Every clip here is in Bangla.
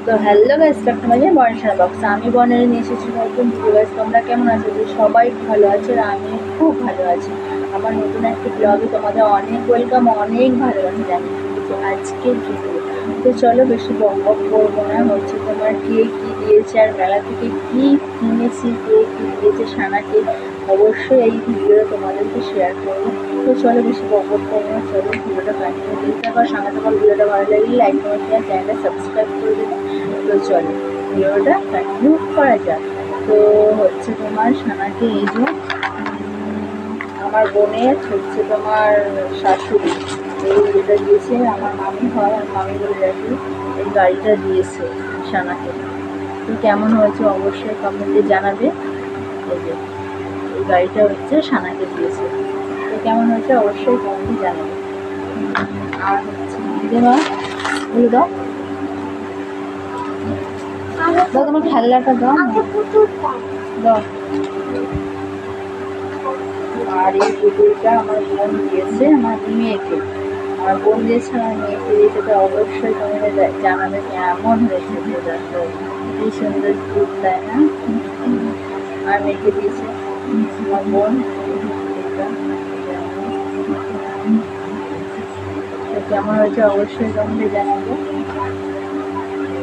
তো হ্যালো গাইস, একটা মাঝে বর্ষার বক্স আমি বনের নিয়ে এসেছি নতুন ভিডিও। গাইস তোমরা কেমন আছো? যে সবাই ভালো আছে আর আমি খুব ভালো আছি। আমার নতুন একটা ব্লগে তোমাদের অনেক ওয়েলকাম, অনেক ভালোবাসা জানি আজকের ভিডিও। তো চলো বেশি বক বক করবো না। হচ্ছে তোমার কে কী দিয়েছে আর মেলা থেকে কী কিনেছি, কে কী দিয়েছে সানাকে, অবশ্যই এই ভিডিওটা তোমাদেরকে শেয়ার করবো। তো চলো বেশি বক বক করবো না, চলো ভিডিওটা কন্টিনিউ দেখতে থাকো। সঙ্গে তোমার ভিডিওটা ভালো লাগলে লাইক কমেন্ট শেয়ার, চ্যানেলটা সাবস্ক্রাইব করে দেবে। তো চলো ভিডিওটা কন্টিনিউ করা যাক। তো হচ্ছে তোমার সানাকে এই যে আমার বোনের হচ্ছে তোমার শাশুড়ি এই যেটা দিয়েছে, আমার মামি হয় আর মামি বলে রাখি, এই গাড়িটা দিয়েছে সানাকে। তো কেমন হয়েছে অবশ্যই কমেন্টে জানাবে। এই যে এই গাড়িটা হচ্ছে সানাকে দিয়েছে, তো কেমন হয়েছে অবশ্যই কমেন্টে জানাবে। আর হচ্ছে দিদিমা বলে দাও, তোমার খেলাটা দাও দাও। আর এই পুতুলটা আমার বোন দিয়েছে আমার মেয়েকে, আমার বোন দিয়েছে আমার মেয়েকে দিয়েছে। তো অবশ্যই তোমাদের জানাবে কেমন হয়েছে। দেখো কি সুন্দর পুতুল, তাই না? আর মেয়েকে দিয়েছে আমার বোন এটা। তো কেমন হয়েছে অবশ্যই তোমাদের জানাবে।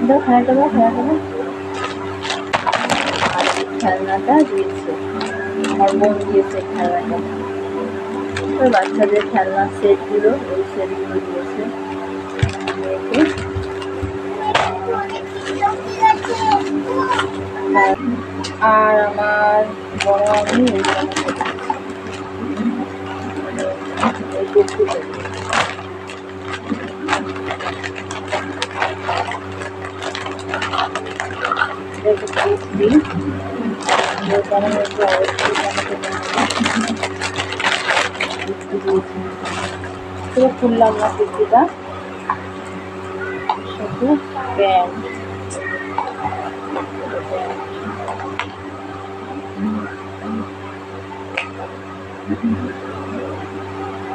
দাও খেলাটা দাও, খেলাটা দাও। আর এই খেলনাটা দিয়েছে আমার বোন দিয়েছে খেলনাটা, ওই বাচ্চাদের খেলনা সেটগুলো, ওই সেটগুলো দিয়েছে মেয়েকে। আর আমার বড় আমি এই কুকুরটা কেমন হয়েছে অবশ্যই পুরো খুললাম না কুর্তিটা, শুধু প্যান্ট।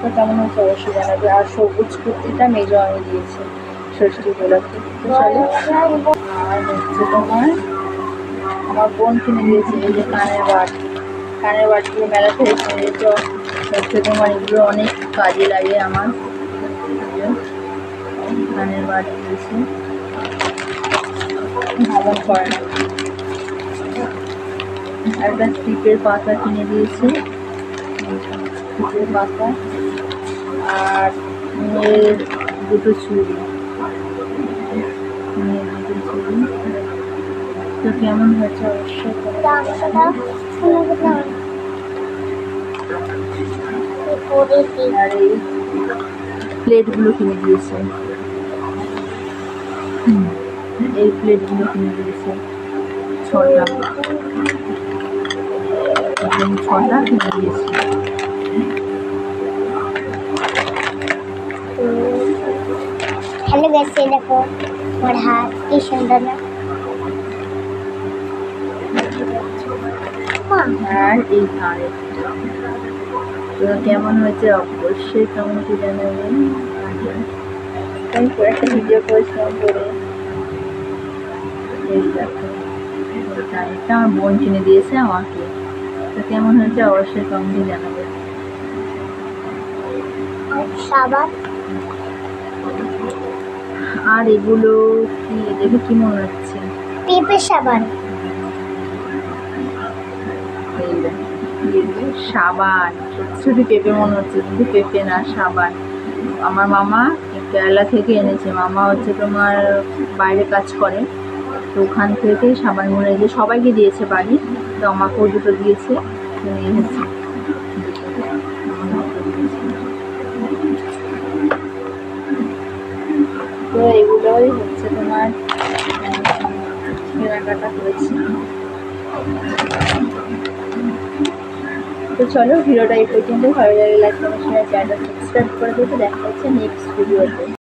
তো কেমন হয়েছে অবশ্যই জানাবে। আর সবুজ কুর্তিটা মেজো আমি দিয়েছি ষষ্ঠী উপলক্ষে। আর হচ্ছে তোমার আমার বোন কিনে দিয়েছে এই যে কানের বাট, কানের বাটগুলো মেলা থেকে কিনে দিয়েছে। হচ্ছে তোমার এগুলো অনেক কাজে লাগে আমার, কানের বাট দিয়েছে, ভ্রমণ করে না। একটা স্টিপের পাতা কিনে দিয়েছে, স্টিপের পাতা। আর মেয়ের দুটো চুড়ি, মেয়ের দুটো চুড়ি। তো কেমন হয়েছে অবশ্যই আর এই প্লেটগুলো কিনে দিয়েছে, এই প্লেটগুলো কিনে দিয়েছে ছটা কিনে দিয়েছে। হ্যালো গাইস, এই দেখো আমার হাত কি সুন্দর না। আর এই আরেকটা। তো কেমন হয়েছে অবশ্যই কমেন্টে জানাবেন। আমি একটা ভিডিও করেছিলাম করে, এই দেখো এটা আমার বোন কিনে দিয়েছে আমাকে। তো কেমন হয়েছে অবশ্যই কমেন্টে জানাবে। সাবান আর এগুলো কি দেখে কি মনে হচ্ছে? পেঁপে সাবান। সাবান, শুধু পেঁপে মনে হচ্ছে, কিন্তু পেঁপে না, সাবান। আমার মামা কেরালা থেকে এনেছে। মামা হচ্ছে তোমার বাইরে কাজ করে, তো ওখান থেকে সাবান মনে যে সবাইকে দিয়েছে বাড়ি, তো আমাকেও দুটো দিয়েছে। তো এগুলোই হচ্ছে তোমার কেনাকাটা করেছি। তো চলো ভিডিওটা এই পর্যন্ত, ভালো লাগে লাইক কমেন্ট শেয়ার, চ্যানেলটা সাবস্ক্রাইব করে দিতে। দেখা হচ্ছে নেক্সট ভিডিওতে।